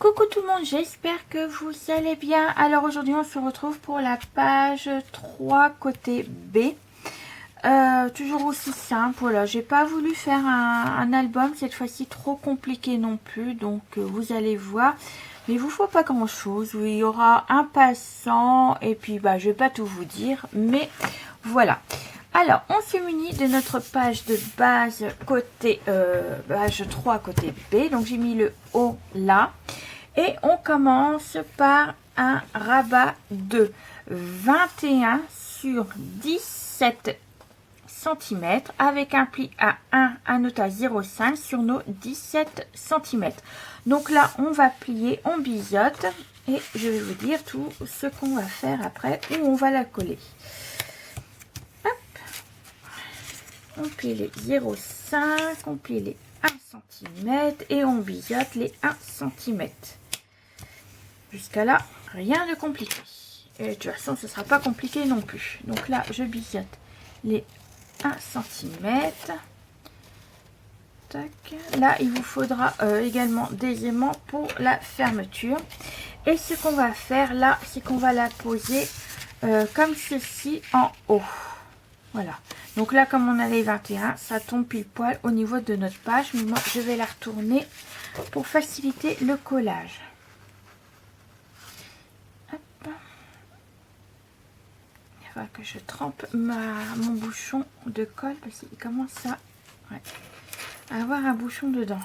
Coucou tout le monde, j'espère que vous allez bien. Alors aujourd'hui on se retrouve pour la page 3 côté B. Toujours aussi simple, voilà, j'ai pas voulu faire un album cette fois-ci trop compliqué non plus, donc vous allez voir. Mais il vous faut pas grand chose, il y aura un passant et puis je vais pas tout vous dire, mais voilà. Alors on se munit de notre page de base côté page 3 côté B, donc j'ai mis le haut là. Et on commence par un rabat de 21 sur 17 cm avec un pli à 1, un note à 0,5 sur nos 17 cm. Donc là, on va plier, on biseaute et je vais vous dire tout ce qu'on va faire après, où on va la coller. Hop. On plie les 0,5, on plie les 1 cm et on biseaute les 1 cm. Jusqu'à là, rien de compliqué. Et de toute façon, ce ne sera pas compliqué non plus. Donc là, je biseaute les 1 cm. Tac. Là, il vous faudra également des aimants pour la fermeture. Et ce qu'on va faire là, c'est qu'on va la poser comme ceci en haut. Voilà. Donc là, comme on a les 21, ça tombe pile poil au niveau de notre page. Mais moi, je vais la retourner pour faciliter le collage. Il va que je trempe mon bouchon de colle parce qu'il commence à avoir un bouchon dedans.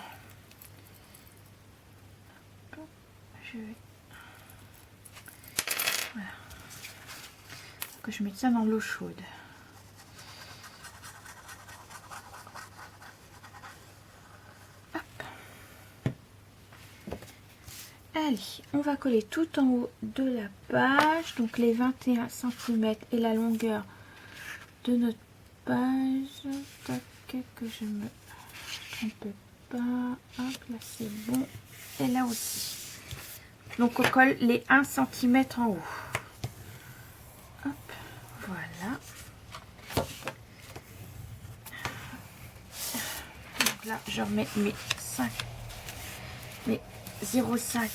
Je vais... Voilà. Faut que je mette ça dans l'eau chaude. Allez, on va coller tout en haut de la page, donc les 21 cm et la longueur de notre page. Tac, que je me trompe pas. Hop, là c'est bon. Et là aussi. Donc on colle les 1 cm en haut. Hop, voilà. Donc là, je remets mes 0,5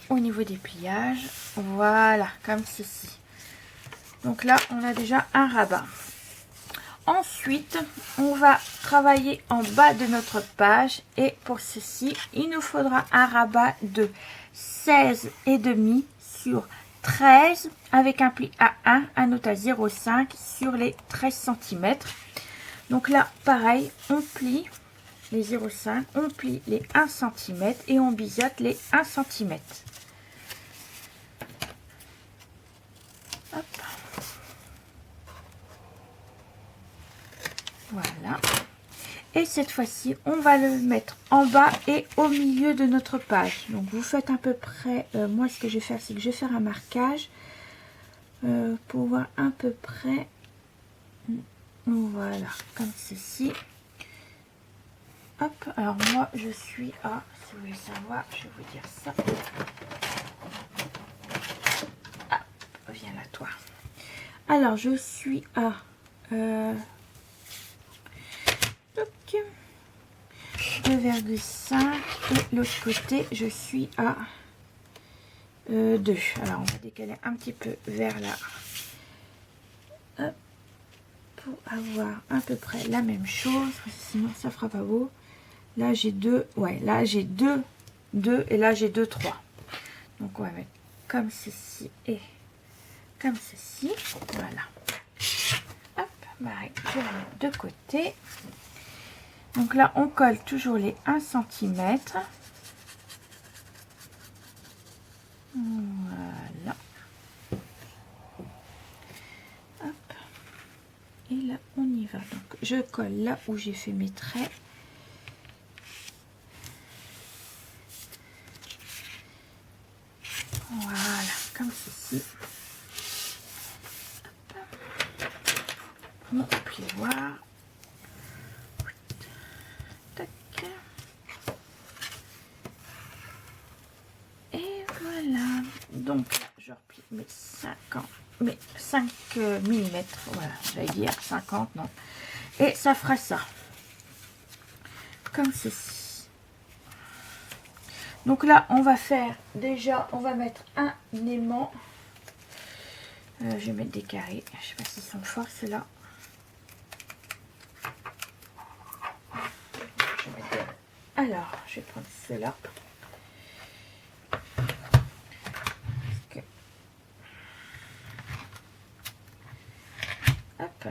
au niveau des pliages, voilà, comme ceci. Donc là on a déjà un rabat. Ensuite on va travailler en bas de notre page et pour ceci il nous faudra un rabat de 16,5 sur 13 avec un pli à 1, un note à 0,5 sur les 13 cm. Donc là pareil, on plie les 0,5, on plie les 1 cm et on biseaute les 1 cm. Hop. Voilà. Et cette fois-ci, on va le mettre en bas et au milieu de notre page. Donc vous faites à peu près, moi ce que je vais faire, c'est que je vais faire un marquage pour voir à peu près. Voilà, comme ceci. Hop, alors moi je suis à, si vous voulez savoir, je vais vous dire ça. Ah, viens là toi. Alors je suis à 2,5 et l'autre côté je suis à 2. Alors on va décaler un petit peu vers là. Hop, pour avoir à peu près la même chose, sinon ça fera pas beau. Là j'ai 2, ouais, là j'ai 2 et là j'ai 2, 3. Donc on va mettre comme ceci et comme ceci. Voilà. Hop, pareil, je vais la mettre de côté. Donc là on colle toujours les 1 cm. Voilà. Hop. Et là on y va. Donc je colle là où j'ai fait mes traits. Voilà, comme ceci. Mon plioir. Tac. Et voilà. Donc là, je replie mes 5 mm. Voilà, j'allais dire 50, non. Et ça fera ça. Comme ceci. Donc là, on va faire, déjà, on va mettre un aimant. Je vais mettre des carrés. Je sais pas s'ils sont forts, ceux-là. Alors, je vais prendre ceux-là. Hop.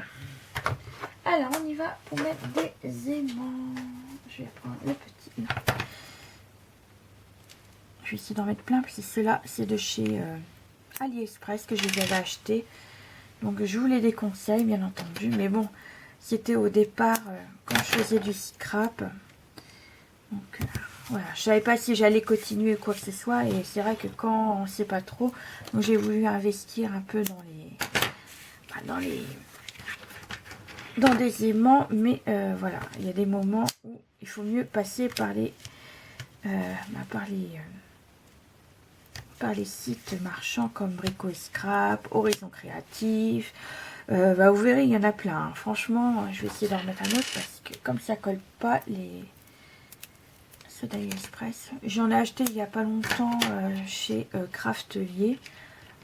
Alors, on y va pour mettre des aimants. Je vais prendre le petit. Non. Je vais essayer d'en mettre plein, parce que ceux-là, c'est de chez AliExpress que je les avais achetés. Donc, je vous les déconseille, bien entendu. Mais bon, c'était au départ, quand je faisais du scrap. Donc, voilà. Je savais pas si j'allais continuer quoi que ce soit. Et c'est vrai que quand on ne sait pas trop, donc j'ai voulu investir un peu dans dans des aimants. Mais voilà, il y a des moments où il faut mieux passer par les sites marchands comme Brico et Scrap, Horizon Créatif. Vous verrez, il y en a plein. Hein. Franchement, je vais essayer d'en remettre un autre parce que comme ça colle pas ceux d'AliExpress. J'en ai acheté il y a pas longtemps chez Craftelier.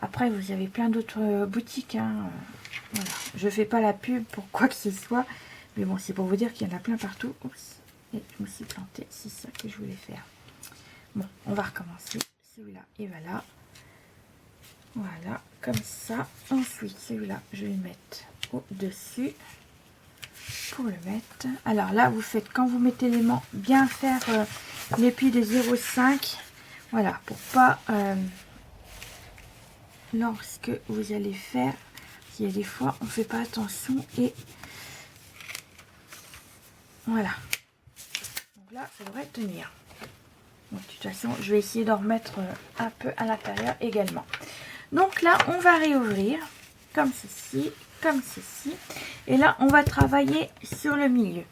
Après, vous avez plein d'autres boutiques. Hein. Voilà. Je fais pas la pub pour quoi que ce soit. Mais bon, c'est pour vous dire qu'il y en a plein partout. Oups. Et je me suis plantée. C'est ça que je voulais faire. Bon, on va recommencer. Celui-là, et voilà. Voilà, comme ça. Ensuite, celui-là, je vais le mettre au-dessus pour le mettre. Alors là, vous faites, quand vous mettez l'aimant, bien faire les plis de 0,5. Voilà, pour pas... lorsque vous allez faire, il y a des fois, on ne fait pas attention et... Voilà. Donc là, ça devrait tenir. Donc, de toute façon, je vais essayer d'en remettre un peu à l'intérieur également. Donc là, on va réouvrir comme ceci, comme ceci. Et là, on va travailler sur le milieu.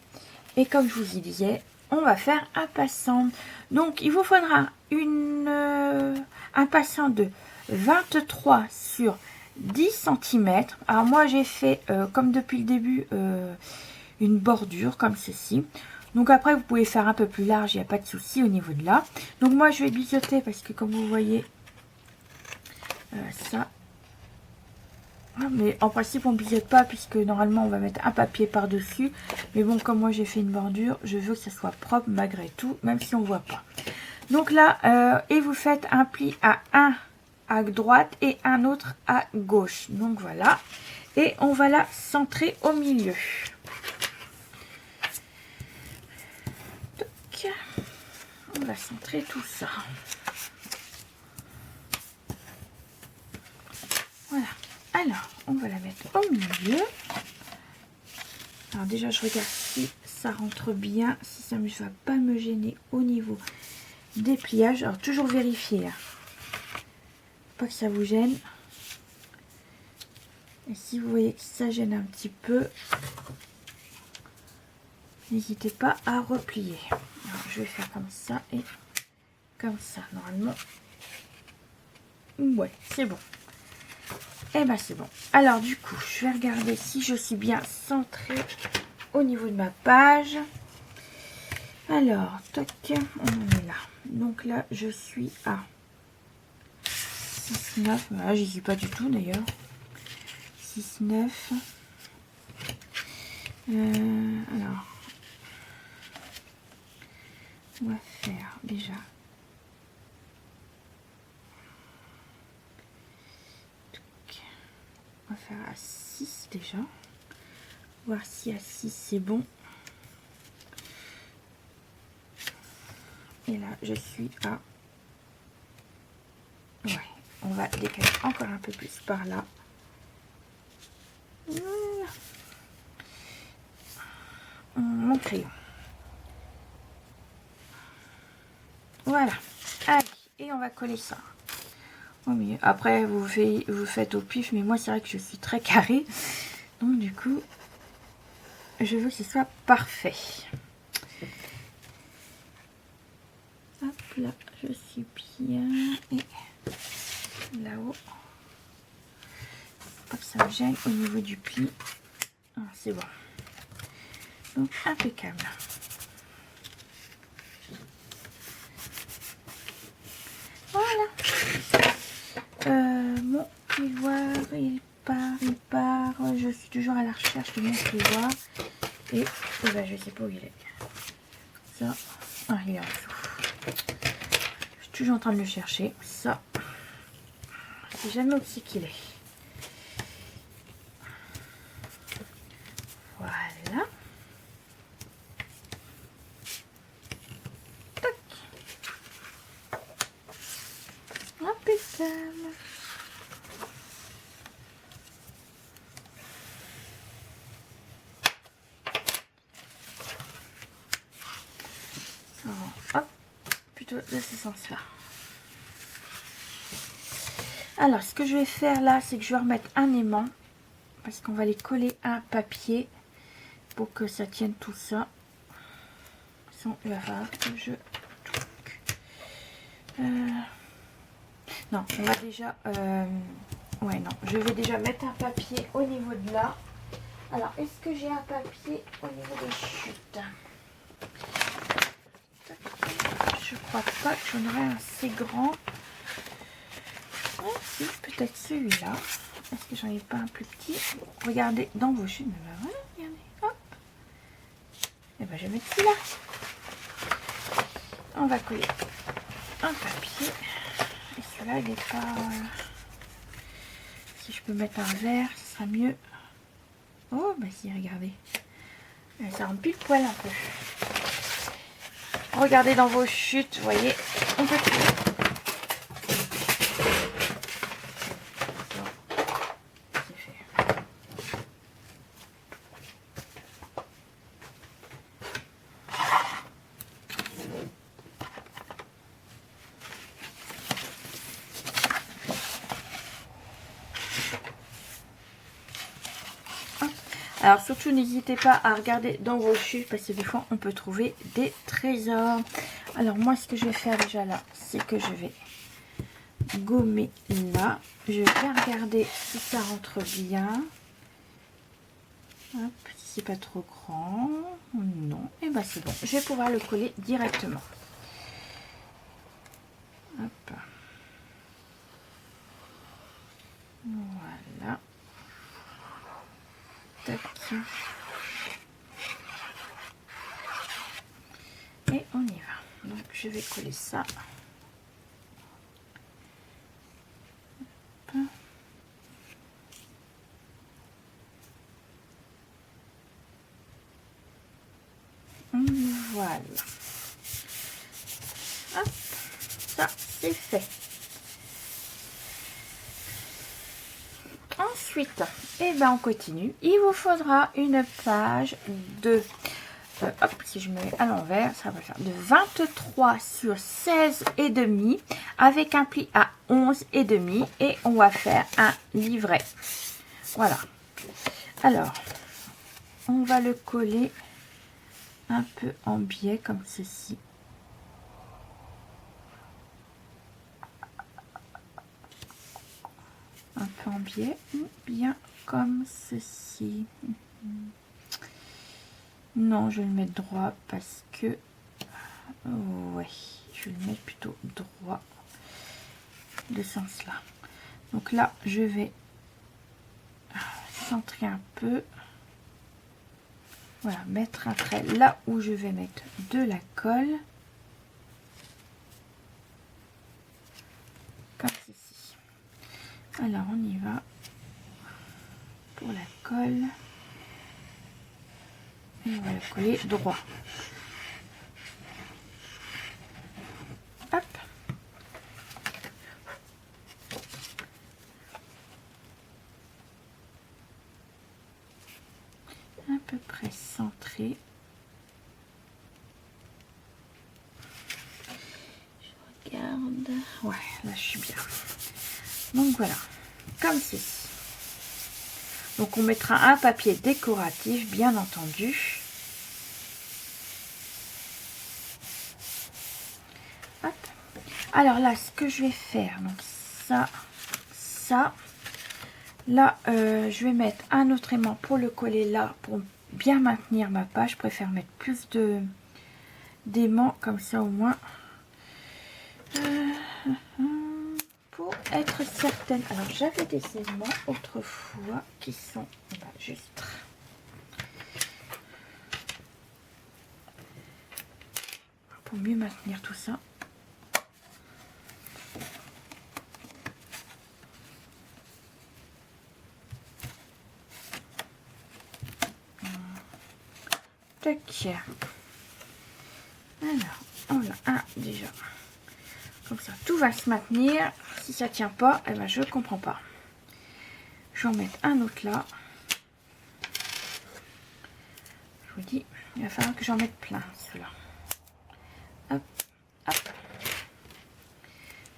Et comme je vous y disais, on va faire un passant. Donc, il vous faudra un passant de 23 sur 10 cm. Alors moi, j'ai fait, comme depuis le début, une bordure comme ceci. Donc après, vous pouvez faire un peu plus large, il n'y a pas de souci au niveau de là. Donc moi, je vais biseauter parce que comme vous voyez, ça... Mais en principe, on ne biseaute pas puisque normalement, on va mettre un papier par-dessus. Mais bon, comme moi, j'ai fait une bordure, je veux que ça soit propre malgré tout, même si on ne voit pas. Donc là, et vous faites un pli à droite et un autre à gauche. Donc voilà. Et on va la centrer au milieu. On va centrer tout ça. Voilà. Alors, on va la mettre au milieu. Alors déjà, je regarde si ça rentre bien, si ça ne va pas me gêner au niveau des pliages. Alors, toujours vérifier. Hein. Pas que ça vous gêne. Et si vous voyez que ça gêne un petit peu, n'hésitez pas à replier. Alors, je vais faire comme ça et comme ça. Normalement, ouais, c'est bon. Et ben c'est bon. Alors du coup, je vais regarder si je suis bien centrée au niveau de ma page. Alors, toc, on en est là. Donc là, je suis à 6, 9. Voilà, j'y suis pas du tout d'ailleurs. 6, 9. Alors, on va faire déjà. On va faire à 6 déjà. Voir si à 6 c'est bon. Et là, je suis à... Ouais, on va décaler encore un peu plus par là. Voilà. Mon crayon. Voilà. Allez, et on va coller ça. Au milieu. Après, vous faites au pif, mais moi, c'est vrai que je suis très carrée. Donc, du coup, je veux que ce soit parfait. Hop là, je suis bien. Et là-haut. Pas que ça me gêne au niveau du pli. Ah, c'est bon. Donc, impeccable. il part. Je suis toujours à la recherche de mon plioir. Et ben, je sais pas où il est. Ça, ah, il est en dessous. Je suis toujours en train de le chercher. Ça, je sais jamais où c'est qu'il est. Voilà. Tac. Impeccable. Hop, plutôt de ce sens-là. Alors, ce que je vais faire là, c'est que je vais remettre un aimant. Parce qu'on va les coller à un papier pour que ça tienne tout ça. Sans erreur que je... Non, on va déjà... Ouais, non, je vais déjà mettre un papier au niveau de là. Alors, est-ce que j'ai un papier au niveau des chutes? Je crois pas que j'en aurai un assez grand. Oh, si, peut-être celui-là. Est-ce que j'en ai pas un plus petit? Regardez dans vos chutes. Voilà, regardez, hop. Et ben, je vais mettre celui-là. On va coller un papier. Et celui-là, il est pas... Si je peux mettre un vert, ce sera mieux. Oh, bah si, regardez. Ça rentre pile poil un peu. Regardez dans vos chutes, vous voyez, on peut trouver. C'est fait. Alors surtout n'hésitez pas à regarder dans vos chutes parce que des fois on peut trouver des trésors. Alors moi ce que je vais faire déjà là, c'est que je vais gommer là. Je vais bien regarder si ça rentre bien. Hop, si c'est pas trop grand. Non, et ben c'est bon. Je vais pouvoir le coller directement. Hop. Voilà. Tac. Et on y va. Donc je vais coller ça. Hop. Voilà. Hop. Ça c'est fait. Ensuite, et ben on continue. Il vous faudra une page de hop, si je mets à l'envers, ça va faire de 23 sur 16 et demi avec un pli à 11 et demi et on va faire un livret. Voilà. Alors, on va le coller un peu en biais comme ceci. Un peu en biais, bien comme ceci. Non, je vais le mettre droit parce que... ouais, je vais le mettre plutôt droit de ce sens-là. Donc là, je vais centrer un peu. Voilà, mettre un trait là où je vais mettre de la colle. Comme ceci. Alors, on y va pour la colle. Et on va le coller droit. Hop. À peu près centré. Je regarde. Ouais, là je suis bien. Donc voilà, comme ceci. Donc on mettra un papier décoratif, bien entendu. Hop. Alors là, ce que je vais faire, donc ça. Là, je vais mettre un autre aimant pour le coller là, pour bien maintenir ma page. Je préfère mettre plus d'aimants, comme ça au moins. pour être certaine. Alors j'avais des aimants autrefois qui sont là, juste. Pour mieux maintenir tout ça. Tac. Alors, on a un déjà. Comme ça, tout va se maintenir. Si ça tient pas, eh ben, je comprends pas. Je vais en mettre un autre là. Je vous dis, il va falloir que j'en mette plein, ceux-là. Hop, hop.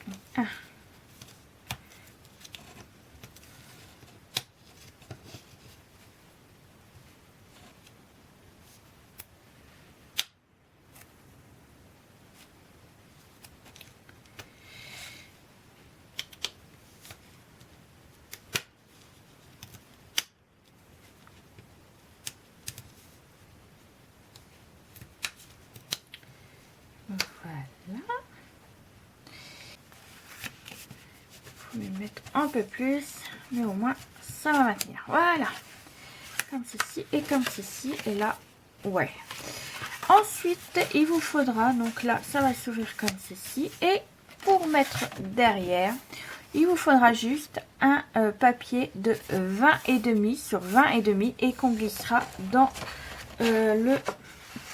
Donc, un. Voilà. Faut me mettre un peu plus, mais au moins ça va maintenir. Voilà. Comme ceci et comme ceci. Et là, ouais. Ensuite, il vous faudra, donc là, ça va s'ouvrir comme ceci. Et pour mettre derrière, il vous faudra juste un papier de 20,5 sur 20,5 et qu'on glissera dans le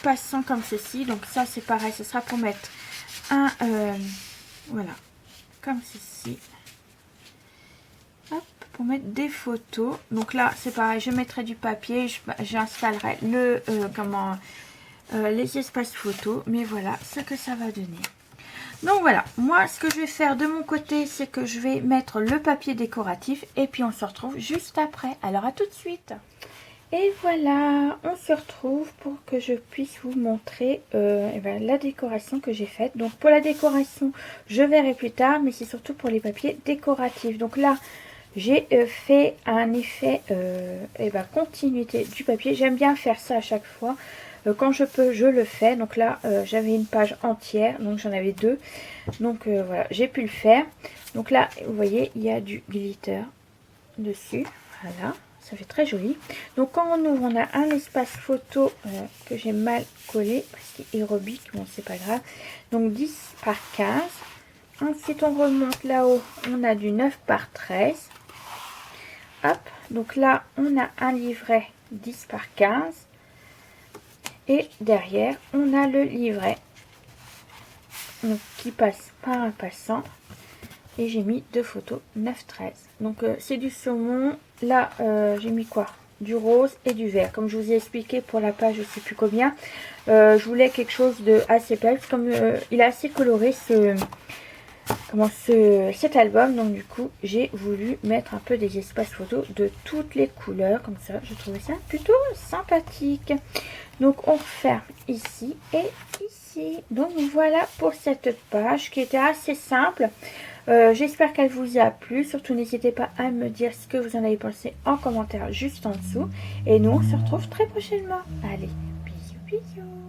passant comme ceci. Donc ça, c'est pareil, ce sera pour mettre un, voilà, comme ceci. Hop, pour mettre des photos. Donc là, c'est pareil, je mettrai du papier, j'installerai le, les espaces photos. Mais voilà ce que ça va donner. Donc voilà, moi ce que je vais faire de mon côté, c'est que je vais mettre le papier décoratif et puis on se retrouve juste après. Alors à tout de suite. Et voilà, on se retrouve pour que je puisse vous montrer la décoration que j'ai faite. Donc pour la décoration, je verrai plus tard, mais c'est surtout pour les papiers décoratifs. Donc là, j'ai fait un effet continuité du papier. J'aime bien faire ça à chaque fois. Quand je peux, je le fais. Donc là, j'avais une page entière, donc j'en avais deux. Donc voilà, j'ai pu le faire. Donc là, vous voyez, il y a du glitter dessus. Voilà, ça fait très joli. Donc quand on ouvre, on a un espace photo que j'ai mal collé parce qu'il est aérobique. Bon, c'est pas grave. Donc 10 par 15. Ensuite, on remonte là-haut. On a du 9 par 13. Hop, donc là, on a un livret 10 par 15. Et derrière, on a le livret donc, qui passe par un passant. Et j'ai mis deux photos 9-13. Donc c'est du saumon. Là, j'ai mis quoi? Du rose et du vert. Comme je vous ai expliqué pour la page, je sais plus combien. Je voulais quelque chose de assez pâle. Comme il est assez coloré cet album. Donc du coup, j'ai voulu mettre un peu des espaces photos de toutes les couleurs. Comme ça, je trouvais ça plutôt sympathique. Donc on referme ici et ici. Donc voilà pour cette page qui était assez simple. J'espère qu'elle vous a plu. Surtout n'hésitez pas à me dire ce que vous en avez pensé en commentaire juste en dessous. Et nous on se retrouve très prochainement. Allez, bisous bisous.